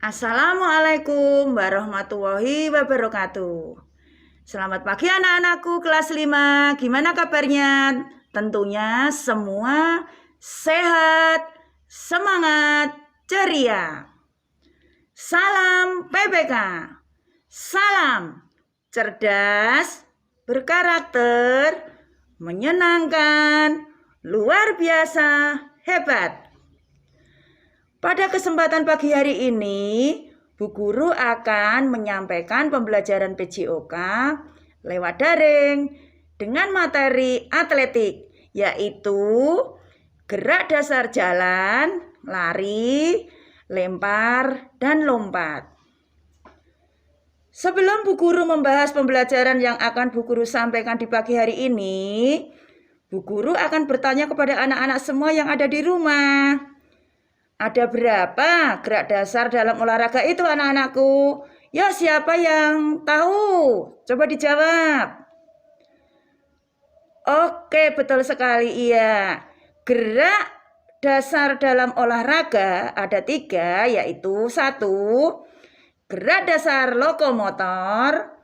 Assalamualaikum warahmatullahi wabarakatuh. Selamat pagi anak-anakku kelas 5. Gimana kabarnya? Tentunya semua sehat, semangat, ceria. Salam PPK. Salam cerdas, berkarakter, menyenangkan, luar biasa, hebat. Pada kesempatan pagi hari ini, Bu Guru akan menyampaikan pembelajaran PJOK lewat daring dengan materi atletik, yaitu gerak dasar jalan, lari, lempar, dan lompat. Sebelum Bu Guru membahas pembelajaran yang akan Bu Guru sampaikan di pagi hari ini, Bu Guru akan bertanya kepada anak-anak semua yang ada di rumah. Ada berapa gerak dasar dalam olahraga itu anak-anakku? Ya, siapa yang tahu? Coba dijawab. Oke, betul sekali, iya. Gerak dasar dalam olahraga ada 3, yaitu 1, gerak dasar lokomotor,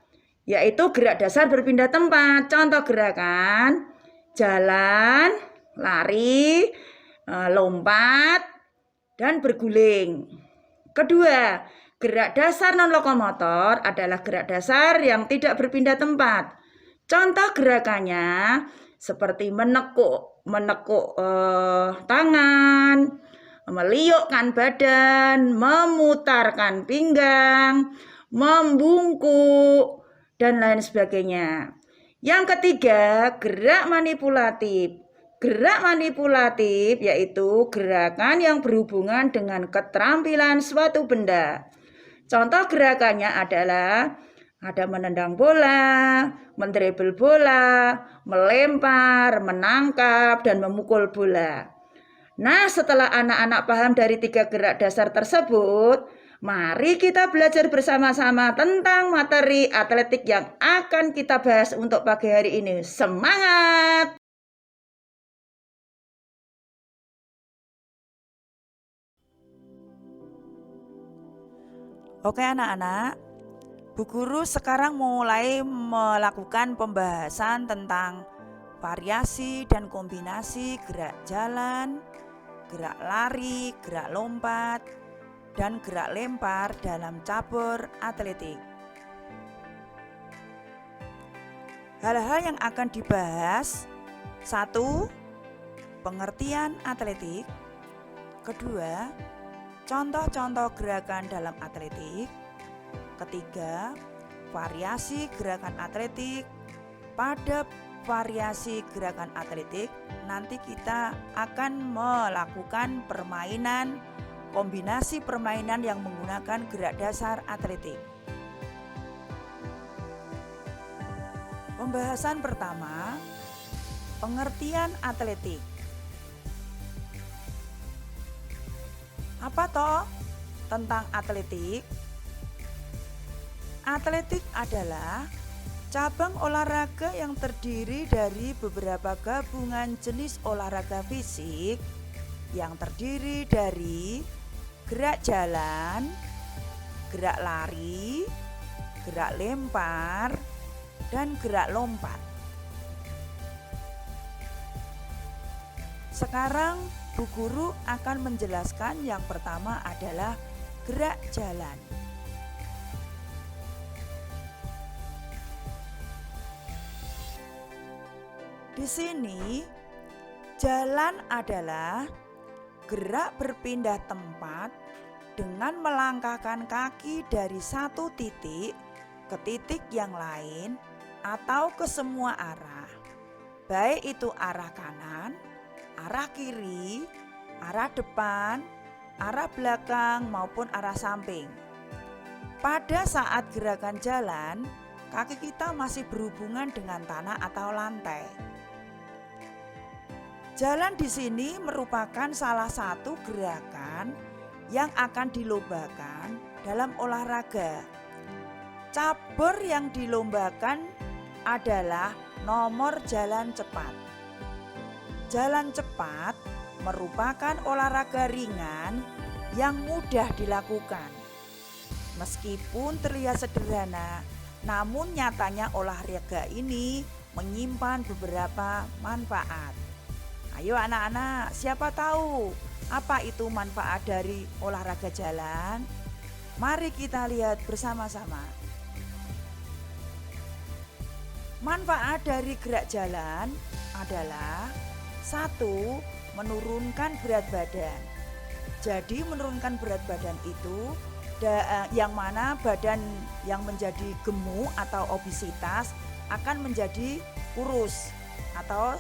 yaitu gerak dasar berpindah tempat. Contoh gerakan, jalan, lari, lompat, dan berguling. Kedua, gerak dasar non-lokomotor adalah gerak dasar yang tidak berpindah tempat. Contoh gerakannya seperti menekuk tangan, meliukkan badan, memutarkan pinggang, membungkuk, dan lain sebagainya. Yang ketiga, gerak manipulatif. Gerak manipulatif yaitu gerakan yang berhubungan dengan keterampilan suatu benda. Contoh gerakannya adalah ada menendang bola, mendribble bola, melempar, menangkap, dan memukul bola. Nah, setelah anak-anak paham dari 3 gerak dasar tersebut, mari kita belajar bersama-sama tentang materi atletik yang akan kita bahas untuk pagi hari ini. Semangat! Oke anak-anak, Bu Guru sekarang mulai melakukan pembahasan tentang variasi dan kombinasi gerak jalan, gerak lari, gerak lompat, dan gerak lempar dalam cabur atletik. Hal-hal yang akan dibahas: 1. Pengertian atletik. Kedua, contoh-contoh gerakan dalam atletik. Ketiga, variasi gerakan atletik. Pada variasi gerakan atletik, nanti kita akan melakukan permainan, kombinasi permainan yang menggunakan gerak dasar atletik. Pembahasan pertama, pengertian atletik. Apa toh tentang atletik? Atletik adalah cabang olahraga yang terdiri dari beberapa gabungan jenis olahraga fisik yang terdiri dari gerak jalan, gerak lari, gerak lempar, dan gerak lompat. Sekarang Bu Guru akan menjelaskan yang pertama adalah gerak jalan. Di sini, jalan adalah gerak berpindah tempat dengan melangkahkan kaki dari satu titik ke titik yang lain atau ke semua arah, baik itu arah kanan, arah kiri, arah depan, arah belakang maupun arah samping. Pada saat gerakan jalan, kaki kita masih berhubungan dengan tanah atau lantai. Jalan di sini merupakan salah satu gerakan yang akan dilombakan dalam olahraga. Cabur yang dilombakan adalah nomor jalan cepat. Jalan cepat merupakan olahraga ringan yang mudah dilakukan. Meskipun terlihat sederhana, namun nyatanya olahraga ini menyimpan beberapa manfaat. Ayo anak-anak, siapa tahu apa itu manfaat dari olahraga jalan? Mari kita lihat bersama-sama. Manfaat dari gerak jalan adalah 1. Menurunkan berat badan. Jadi menurunkan berat badan itu yang mana badan yang menjadi gemuk atau obesitas akan menjadi kurus atau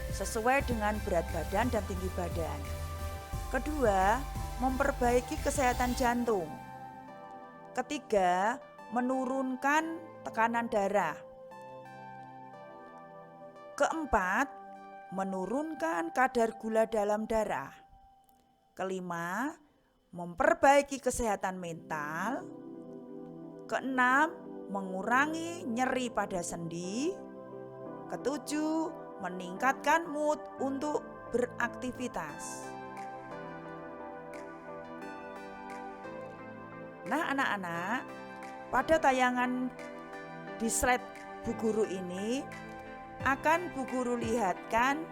sesuai dengan berat badan dan tinggi badan. Kedua, memperbaiki kesehatan jantung. Ketiga, menurunkan tekanan darah. Keempat, menurunkan kadar gula dalam darah. Kelima, memperbaiki kesehatan mental. Keenam, mengurangi nyeri pada sendi. Ketujuh, meningkatkan mood untuk beraktivitas. Nah anak-anak, pada tayangan di slide Bu Guru ini akan Bu Guru lihatkan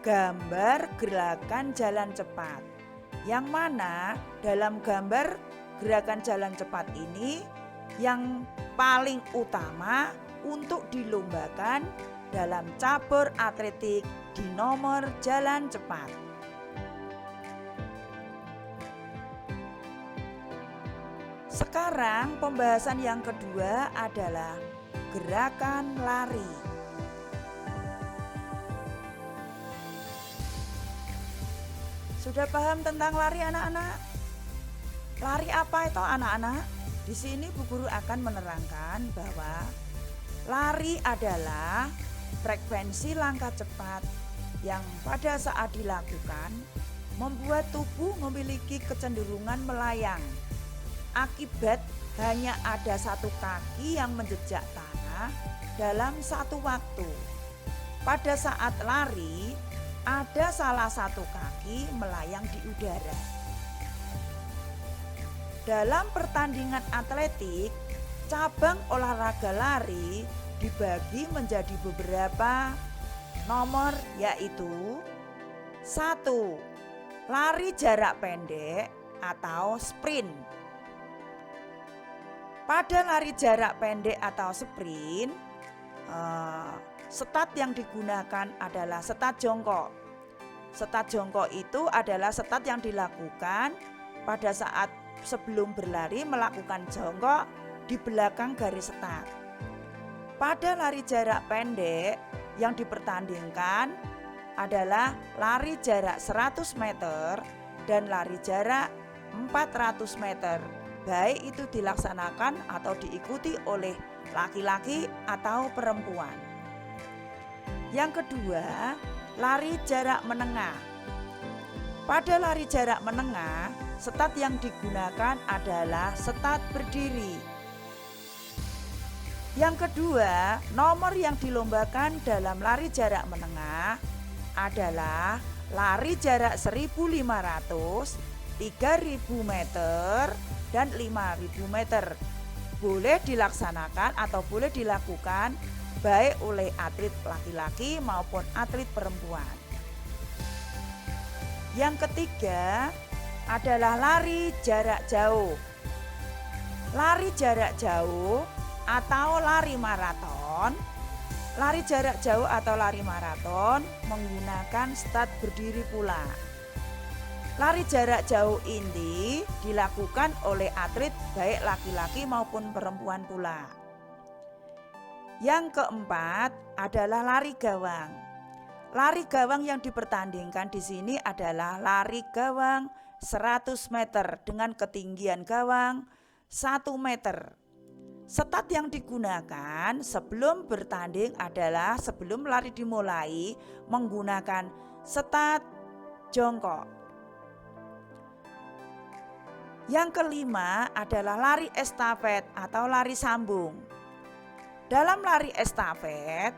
gambar gerakan jalan cepat. Yang mana dalam gambar gerakan jalan cepat ini yang paling utama untuk dilombakan dalam cabur atletik di nomor jalan cepat. Sekarang pembahasan yang kedua adalah gerakan lari. Sudah paham tentang lari anak-anak? Lari apa itu anak-anak? Di sini Bu Guru akan menerangkan bahwa lari adalah frekuensi langkah cepat yang pada saat dilakukan membuat tubuh memiliki kecenderungan melayang. Akibat hanya ada satu kaki yang menjejak tanah dalam satu waktu. Pada saat lari, ada salah satu kaki melayang di udara. Dalam pertandingan atletik, cabang olahraga lari dibagi menjadi beberapa nomor, yaitu 1. Lari jarak pendek atau sprint. Pada lari jarak pendek atau sprint, start yang digunakan adalah start jongkok. Start jongkok itu adalah start yang dilakukan pada saat sebelum berlari melakukan jongkok di belakang garis start. Pada lari jarak pendek yang dipertandingkan adalah lari jarak 100 meter dan lari jarak 400 meter. Baik itu dilaksanakan atau diikuti oleh laki-laki atau perempuan. Yang kedua, lari jarak menengah. Pada lari jarak menengah, start yang digunakan adalah start berdiri. Yang kedua, nomor yang dilombakan dalam lari jarak menengah adalah lari jarak 1.500, 3.000 meter, dan 5.000 meter. Boleh dilaksanakan atau boleh dilakukan baik oleh atlet laki-laki maupun atlet perempuan. Yang ketiga adalah lari jarak jauh. Lari jarak jauh atau lari maraton. Lari jarak jauh atau lari maraton menggunakan start berdiri pula. Lari jarak jauh ini dilakukan oleh atlet baik laki-laki maupun perempuan pula. Yang keempat adalah lari gawang. Lari gawang yang dipertandingkan di sini adalah lari gawang 100 meter dengan ketinggian gawang 1 meter. Start yang digunakan sebelum bertanding adalah sebelum lari dimulai menggunakan start jongkok. Yang kelima adalah lari estafet atau lari sambung. Dalam lari estafet,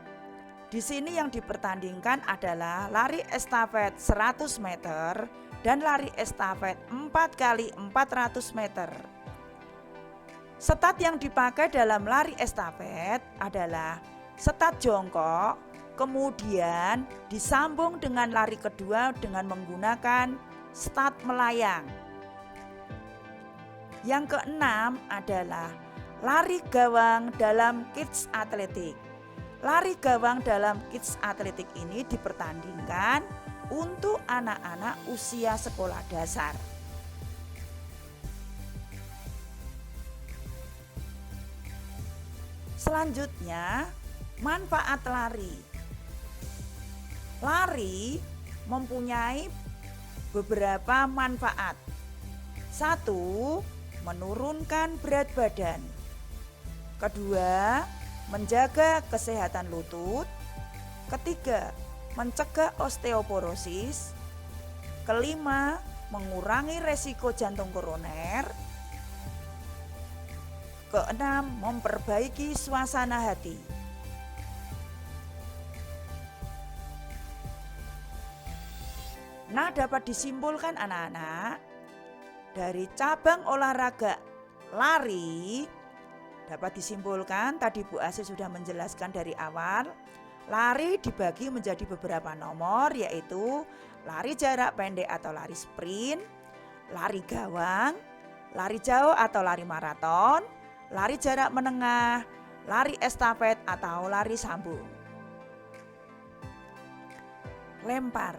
di sini yang dipertandingkan adalah lari estafet 100 meter dan lari estafet 4 x 400 meter. Start yang dipakai dalam lari estafet adalah start jongkok, kemudian disambung dengan lari kedua dengan menggunakan start melayang. Yang keenam adalah lari gawang dalam kids atletik. Lari gawang dalam kids atletik ini dipertandingkan untuk anak-anak usia sekolah dasar. Selanjutnya, manfaat lari. Lari mempunyai beberapa manfaat. 1. Menurunkan berat badan. Kedua, menjaga kesehatan lutut. Ketiga, mencegah osteoporosis. Kelima, mengurangi resiko jantung koroner. Keenam, memperbaiki suasana hati. Nah, dapat disimpulkan anak-anak, dari cabang olahraga lari dapat disimpulkan, tadi Bu Asih sudah menjelaskan dari awal, lari dibagi menjadi beberapa nomor, yaitu lari jarak pendek atau lari sprint, lari gawang, lari jauh atau lari maraton, lari jarak menengah, lari estafet atau lari sambung. Lempar.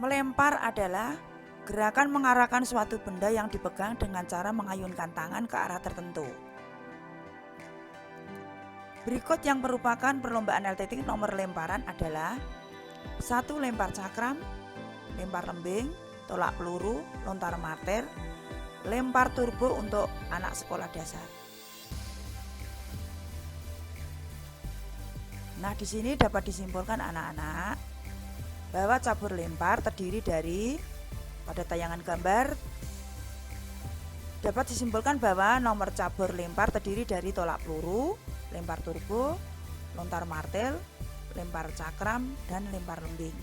Melempar adalah gerakan mengarahkan suatu benda yang dipegang dengan cara mengayunkan tangan ke arah tertentu. Berikut yang merupakan perlombaan atletik nomor lemparan adalah 1. Lempar cakram, lempar lembing, tolak peluru, lontar martir, lempar turbo untuk anak sekolah dasar. Nah, di sini dapat disimpulkan anak-anak bahwa cabur lempar terdiri dari, pada tayangan gambar dapat disimpulkan bahwa nomor cabur lempar terdiri dari tolak peluru, lempar turbo, lontar martil, lempar cakram, dan lempar lembing.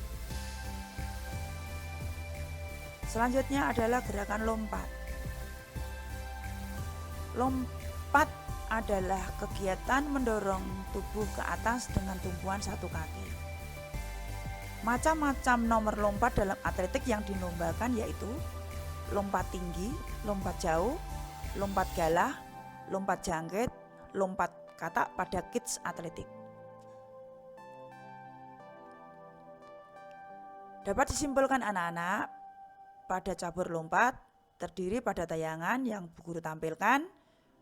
Selanjutnya adalah gerakan lompat. Lompat adalah kegiatan mendorong tubuh ke atas dengan tumpuan satu kaki. Macam-macam nomor lompat dalam atletik yang dilombakan yaitu lompat tinggi, lompat jauh, lompat galah, lompat jangkit, lompat katak pada kids atletik. Dapat disimpulkan anak-anak, pada cabur lompat terdiri pada tayangan yang Bu Guru tampilkan,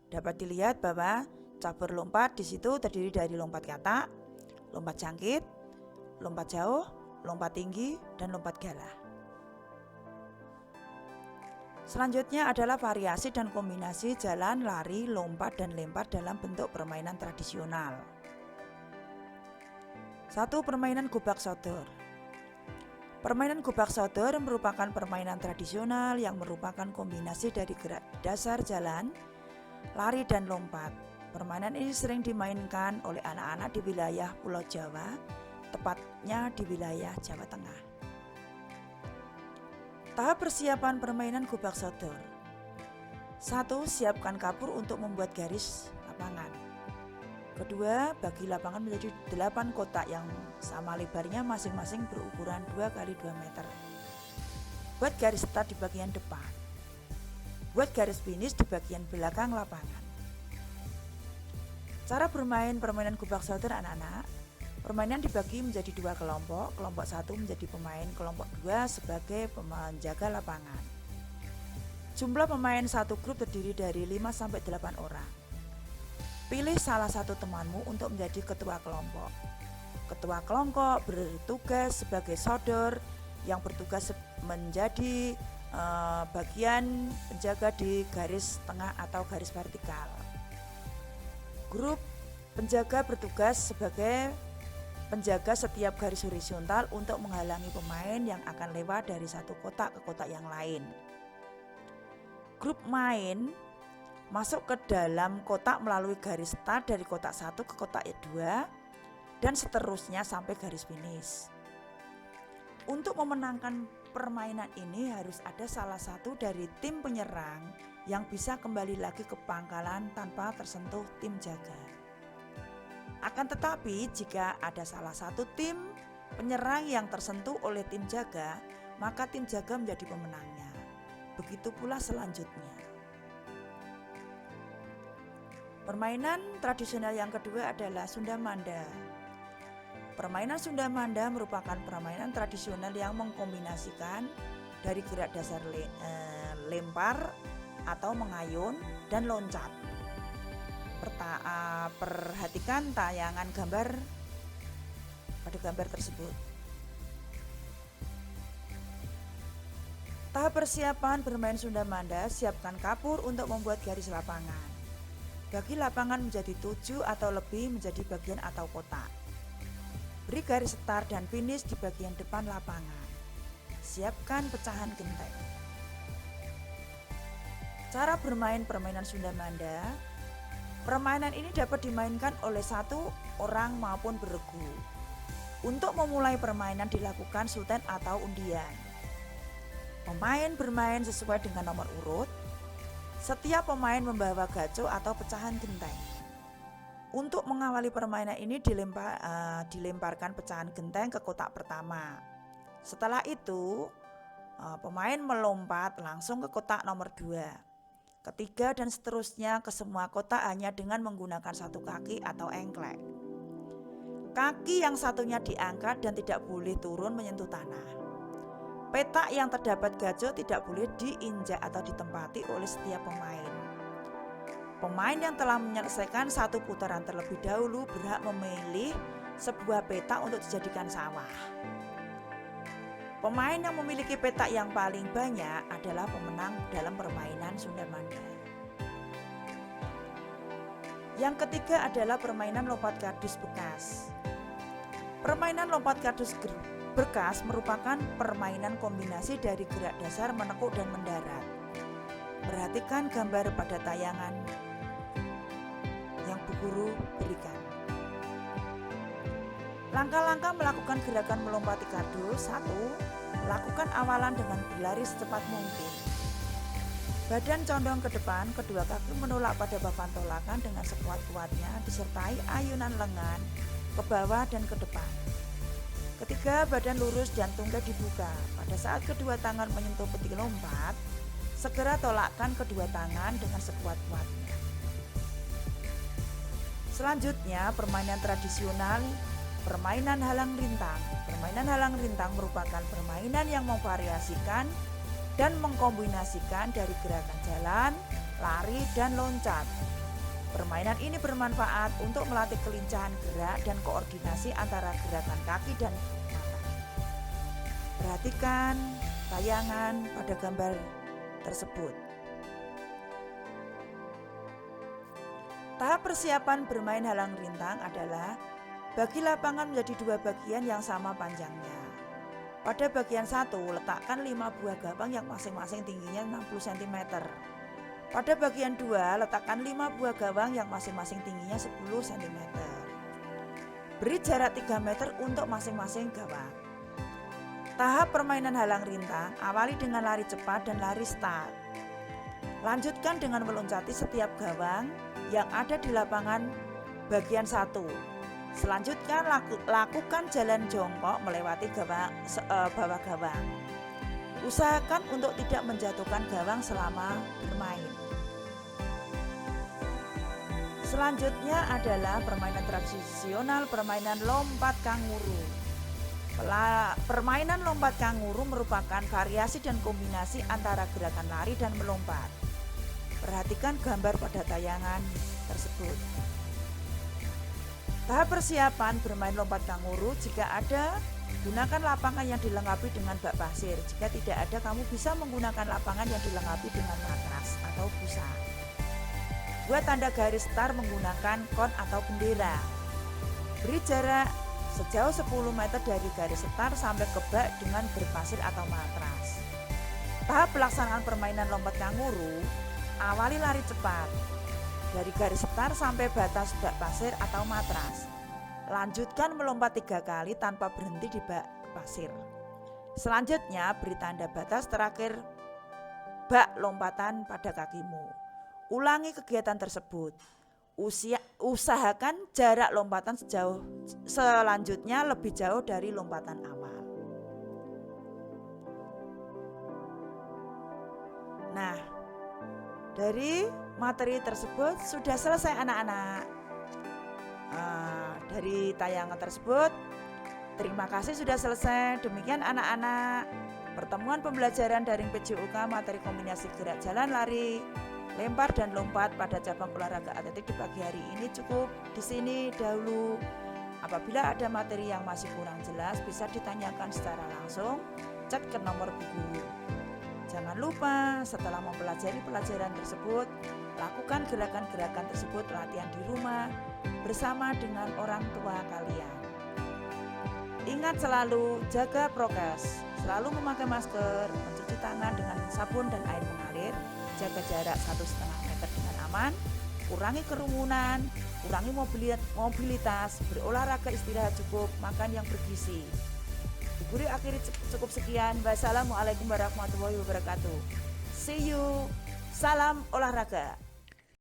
dapat dilihat bahwa cabur lompat di situ terdiri dari lompat katak, lompat jangkit, lompat jauh, lompat tinggi, dan lompat galah. Selanjutnya adalah variasi dan kombinasi jalan, lari, lompat, dan lempar dalam bentuk permainan tradisional. 1. Permainan gobak sodor. Permainan gobak sodor merupakan permainan tradisional yang merupakan kombinasi dari gerak dasar jalan, lari, dan lompat. Permainan ini sering dimainkan oleh anak-anak di wilayah Pulau Jawa, tepatnya di wilayah Jawa Tengah. Tahap persiapan permainan gobak sodor. 1. Siapkan kapur untuk membuat garis lapangan. Kedua, bagi lapangan menjadi 8 kotak yang sama lebarnya masing-masing berukuran 2 x 2 meter. Buat garis start di bagian depan. Buat garis finish di bagian belakang lapangan. Cara bermain permainan gobak sodor anak-anak. Permainan dibagi menjadi 2 kelompok. Kelompok 1 menjadi pemain, kelompok 2 sebagai penjaga lapangan. Jumlah pemain satu grup terdiri dari 5-8 orang. Pilih salah satu temanmu untuk menjadi ketua kelompok. Ketua kelompok bertugas sebagai sodor yang bertugas menjadi bagian penjaga di garis tengah atau garis vertikal. Grup penjaga bertugas sebagai penjaga setiap garis horizontal untuk menghalangi pemain yang akan lewat dari satu kotak ke kotak yang lain. Grup main masuk ke dalam kotak melalui garis start dari kotak 1 ke kotak 2 dan seterusnya sampai garis finish. Untuk memenangkan permainan ini harus ada salah satu dari tim penyerang yang bisa kembali lagi ke pangkalan tanpa tersentuh tim jaga. Akan tetapi jika ada salah satu tim penyerang yang tersentuh oleh tim jaga, maka tim jaga menjadi pemenangnya. Begitu pula selanjutnya. Permainan tradisional yang kedua adalah Sundamanda. Permainan Sundamanda merupakan permainan tradisional yang mengkombinasikan dari gerak dasar lempar atau mengayun dan loncat. Perhatikan tayangan gambar pada gambar tersebut. Tahap persiapan bermain Sundamanda, siapkan kapur untuk membuat garis lapangan. Bagi lapangan menjadi 7 atau lebih menjadi bagian atau kotak. Beri garis start dan finish di bagian depan lapangan. Siapkan pecahan genteng. Cara bermain permainan Sundamanda. Permainan ini dapat dimainkan oleh satu orang maupun beregu. Untuk memulai permainan dilakukan sultan atau undian. Pemain bermain sesuai dengan nomor urut. Setiap pemain membawa gaco atau pecahan genteng. Untuk mengawali permainan ini dilemparkan pecahan genteng ke kotak pertama. Setelah itu, pemain melompat langsung ke kotak nomor 2, ketiga dan seterusnya ke semua kotak hanya dengan menggunakan satu kaki atau engklek. Kaki yang satunya diangkat dan tidak boleh turun menyentuh tanah. Petak yang terdapat gaco tidak boleh diinjak atau ditempati oleh setiap pemain. Pemain yang telah menyelesaikan satu putaran terlebih dahulu berhak memilih sebuah petak untuk dijadikan sawah. Pemain yang memiliki petak yang paling banyak adalah pemenang dalam permainan Sundamanda. Yang ketiga adalah permainan lompat kardus bekas. Permainan lompat kardus bekas merupakan permainan kombinasi dari gerak dasar, menekuk, dan mendarat. Perhatikan gambar pada tayangan yang Bu Guru berikan. Langkah-langkah melakukan gerakan melompati kardus. 1. Lakukan awalan dengan berlari secepat mungkin. Badan condong ke depan, kedua kaki menolak pada papan tolakan dengan sekuat-kuatnya disertai ayunan lengan ke bawah dan ke depan. Ketiga, badan lurus dan tungkai dibuka. Pada saat kedua tangan menyentuh peti lompat, segera tolakkan kedua tangan dengan sekuat-kuatnya. Selanjutnya, permainan tradisional, permainan halang rintang. Permainan halang rintang merupakan permainan yang memvariasikan dan mengkombinasikan dari gerakan jalan, lari, dan loncat. Permainan ini bermanfaat untuk melatih kelincahan gerak dan koordinasi antara gerakan kaki dan mata. Perhatikan tayangan pada gambar tersebut. Tahap persiapan bermain halang rintang adalah bagi lapangan menjadi 2 bagian yang sama panjangnya. Pada bagian 1, letakkan 5 buah gawang yang masing-masing tingginya 60 cm. Pada bagian 2, letakkan 5 buah gawang yang masing-masing tingginya 10 cm. Beri jarak 3 meter untuk masing-masing gawang. Tahap permainan halang rintang, awali dengan lari cepat dan lari start. Lanjutkan dengan meloncati setiap gawang yang ada di lapangan bagian 1. Selanjutnya lakukan jalan jongkok melewati bawah gawang. Usahakan untuk tidak menjatuhkan gawang selama bermain. Selanjutnya adalah permainan tradisional, permainan lompat kanguru. Permainan lompat kanguru merupakan variasi dan kombinasi antara gerakan lari dan melompat. Perhatikan gambar pada tayangan tersebut. Tahap persiapan bermain lompat kanguru, jika ada, gunakan lapangan yang dilengkapi dengan bak pasir. Jika tidak ada, kamu bisa menggunakan lapangan yang dilengkapi dengan matras atau busa. Buat tanda garis start menggunakan kon atau bendera. Beri jarak sejauh 10 meter dari garis start sampai ke bak dengan berpasir atau matras. Tahap pelaksanaan permainan lompat kanguru, awali lari cepat dari garis start sampai batas bak pasir atau matras. Lanjutkan melompat 3 kali tanpa berhenti di bak pasir. Selanjutnya beri tanda batas terakhir bak lompatan pada kakimu. Ulangi kegiatan tersebut. Usahakan jarak lompatan selanjutnya lebih jauh dari lompatan awal. Nah, dari materi tersebut sudah selesai anak-anak. Dari tayangan tersebut, terima kasih sudah selesai. Demikian anak-anak, pertemuan pembelajaran daring PJOK materi kombinasi gerak jalan lari, lempar dan lompat pada cabang olahraga atletik di pagi hari ini cukup di sini dahulu. Apabila ada materi yang masih kurang jelas, bisa ditanyakan secara langsung, chat ke nomor Bu Guru. Jangan lupa setelah mempelajari pelajaran tersebut, lakukan gerakan-gerakan tersebut latihan di rumah bersama dengan orang tua kalian. Ingat selalu jaga prokes, selalu memakai masker, mencuci tangan dengan sabun dan air mengalir, jaga jarak 1,5 meter dengan aman, kurangi kerumunan, kurangi mobilitas, berolahraga istirahat cukup, makan yang bergizi. Bu Guru akhiri cukup sekian. Wassalamualaikum warahmatullahi wabarakatuh. See you. Salam olahraga.